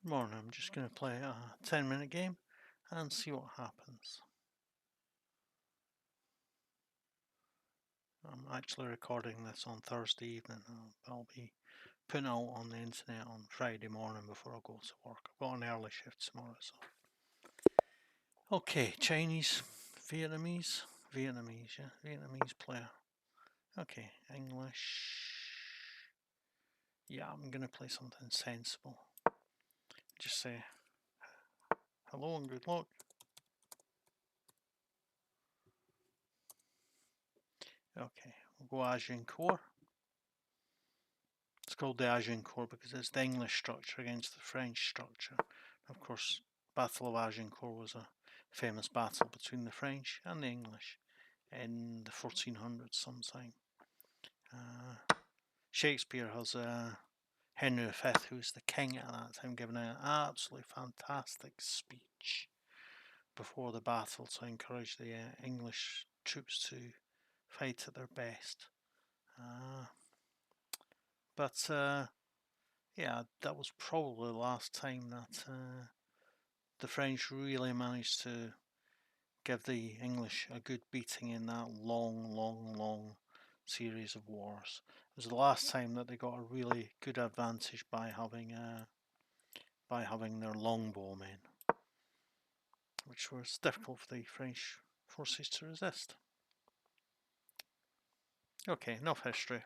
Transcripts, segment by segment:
Morning, I'm just going to play a 10-minute game and see what happens. I'm actually recording this on Thursday evening. I'll be putting it out on the internet on Friday morning before I go to work. I've got an early shift tomorrow, so. Okay, Chinese, Vietnamese, Vietnamese player. Okay, English. Yeah, I'm going to play something sensible. Just say hello and good luck. Okay, we'll go Agincourt. It's called the Agincourt because it's the English structure against the French structure. Of course, Battle of Agincourt was a famous battle between the French and the English in the 1400s sometime. Shakespeare has Henry V, who was the king at that time, giving an absolutely fantastic speech before the battle to encourage the English troops to fight at their best. Yeah, that was probably the last time that the French really managed to give the English a good beating in that long series of wars. It was the last time that they got a really good advantage by having their longbowmen, which was difficult for the French forces to resist. Okay, enough history.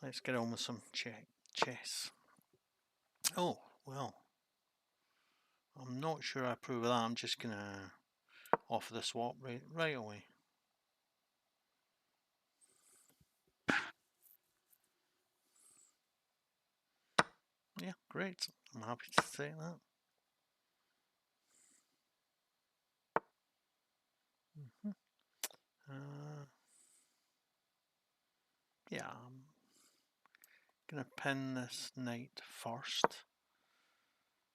Let's get on with some chess. Oh, well, I'm not sure I approve of that. I'm just going to offer the swap right away. Yeah, great. I'm happy to say that. Yeah, I'm going to pin this knight first.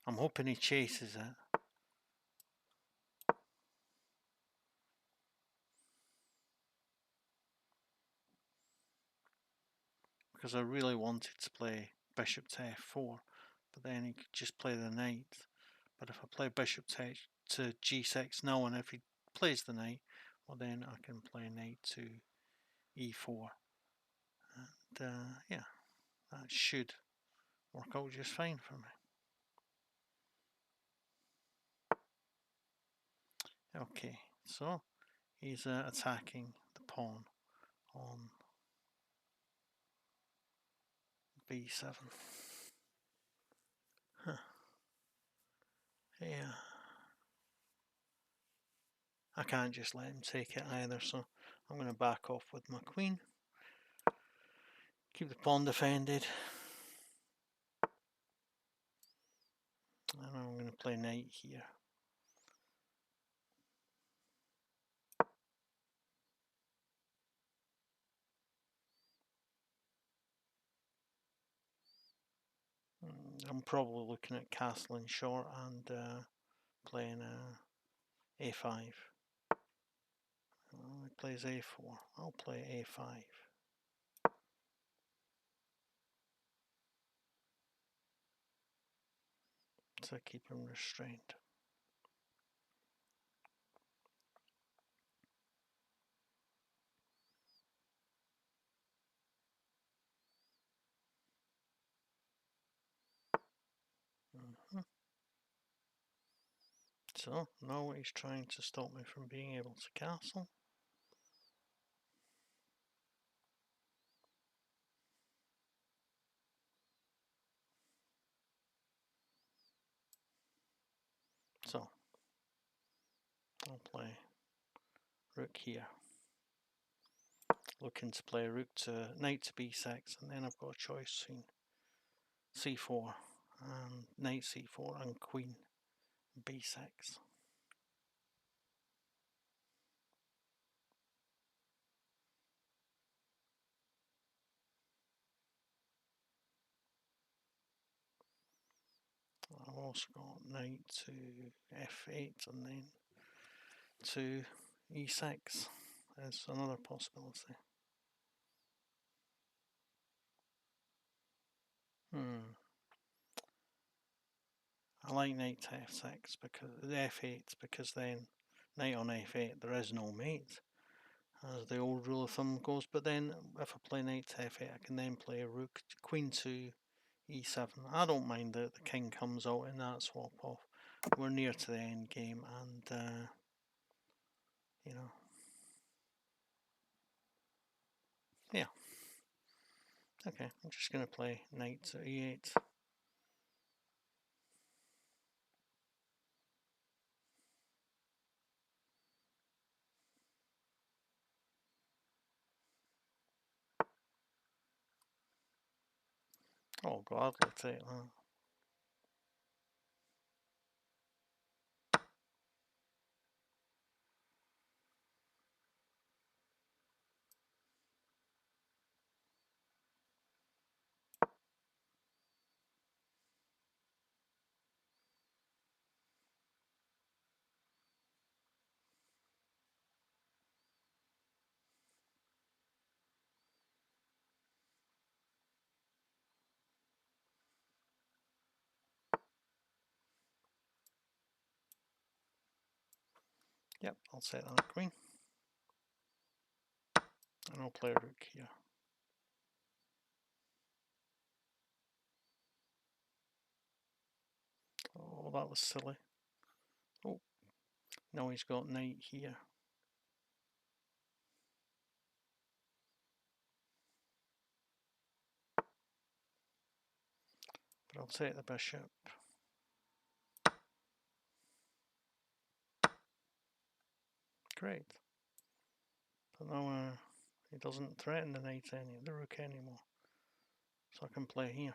I'm hoping he chases it. Because I really wanted to play bishop to f4, but then he could just play the knight. But if I play bishop to g6 now, and if he plays the knight, well then I can play knight to e4. And yeah, that should work out just fine for me. Okay, so he's attacking the pawn on b7. Huh. Yeah, I can't just let him take it either, so I'm going to back off with my queen. Keep the pawn defended. And I'm going to play knight here. I'm probably looking at castling short and playing a5. He plays a4. I'll play a5. To keep him restrained. So now he's trying to stop me from being able to castle. So I'll play rook here. Looking to play rook to knight to b6, and then I've got a choice between c4 and knight c4 and queen b6. I've also got knight to f8 and then to e6 as another possibility. I like knight to f6 because the f8 because then knight on f8 there is no mate, as the old rule of thumb goes. But then if I play knight to f8, I can then play a rook, queen to e7. I don't mind that the king comes out in that swap off. We're near to the end game, and you know, yeah. Okay, I'm just going to play knight to e8. Oh, gladly take that. Yep, I'll set on a queen. And I'll play a rook here. Oh, that was silly. Oh, now he's got knight here. But I'll take the bishop. Great. But now he doesn't threaten the knight the rook anymore. So I can play here.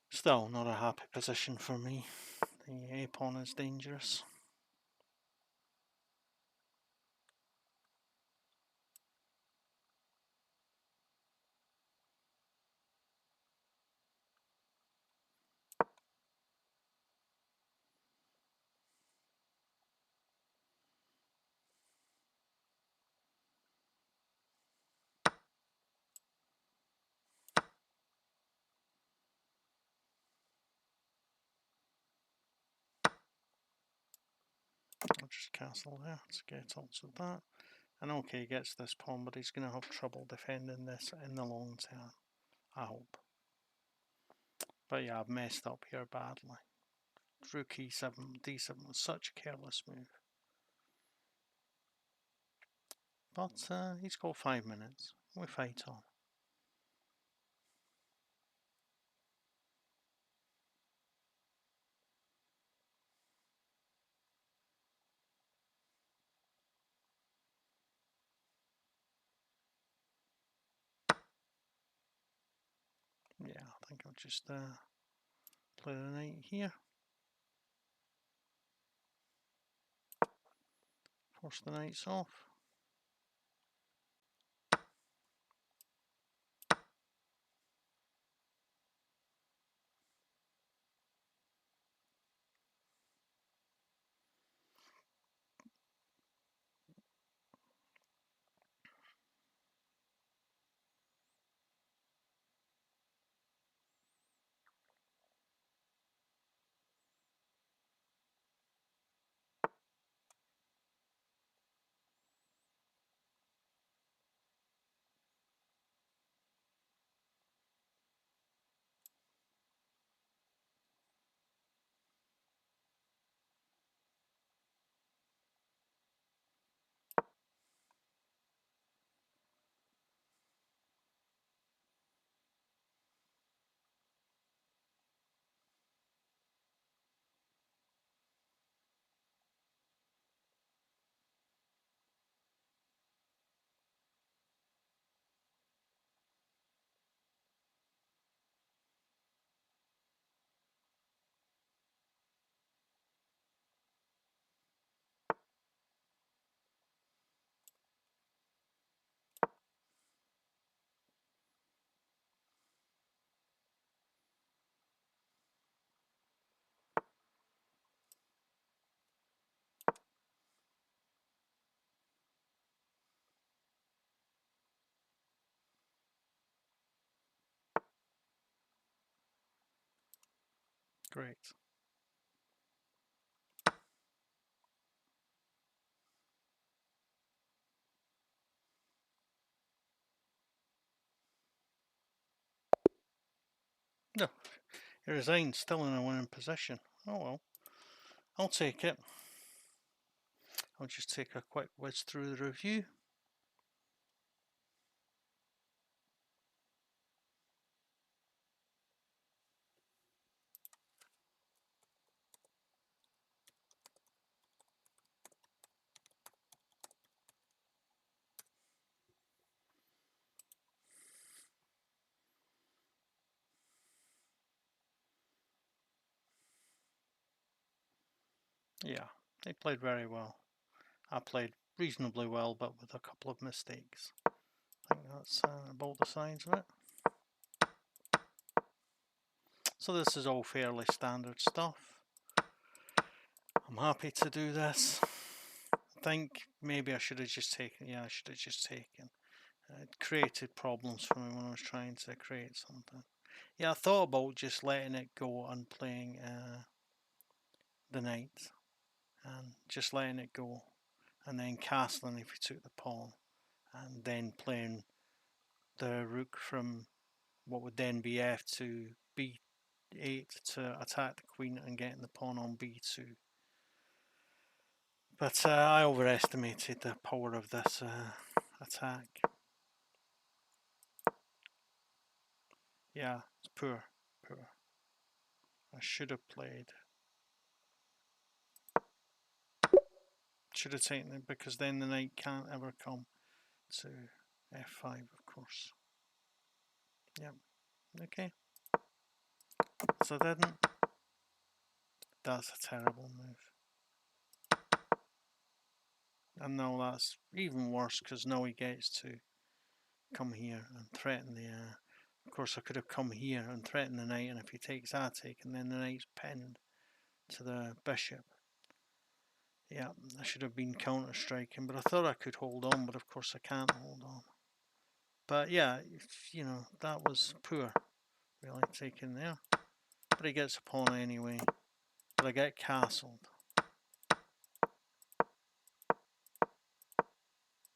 Still not a happy position for me. The a pawn is dangerous. I'll just castle there to get onto that. And okay, he gets this pawn, but he's going to have trouble defending this in the long term, I hope. But yeah, I've messed up here badly. Rook e7, d7 was such a careless move. But he's got 5 minutes. We fight on. Yeah, I think I'll just play the knight here. Force the knights off. Great. No, he resigned, still in a winning position. Oh well, I'll take it. I'll just take a quick whiz through the review. Yeah, they played very well. I played reasonably well, but with a couple of mistakes. I think that's about the size of it. So this is all fairly standard stuff. I'm happy to do this. I think maybe I should have just taken, I should have just taken. It created problems for me when I was trying to create something. Yeah, I thought about just letting it go and playing the knight and just letting it go and then castling if you took the pawn and then playing the rook from what would then be f to b8 to attack the queen and getting the pawn on b2. But I overestimated the power of this attack. Yeah, it's poor. I should have played. Should have taken it because then the knight can't ever come to f5, of course. Yep. Okay. So I didn't. That's a terrible move. And now that's even worse because now he gets to come here and threaten the. Of course, I could have come here and threatened the knight, and if he takes, I take, and then the knight's pinned to the bishop. Yeah, I should have been counter striking, but I thought I could hold on, but of course I can't hold on. But yeah, that was poor, really, taken there. But he gets a pawn anyway. But I get castled.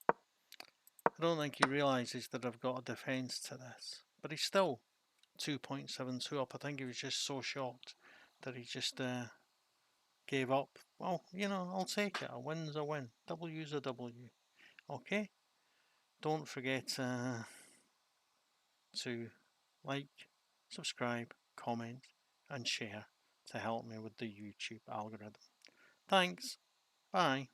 I don't think he realises that I've got a defence to this. But he's still 2.72 up. I think he was just so shocked that he just gave up. Well, I'll take it. A win's a win. W's a W. Okay? Don't forget to like, subscribe, comment, and share to help me with the YouTube algorithm. Thanks. Bye.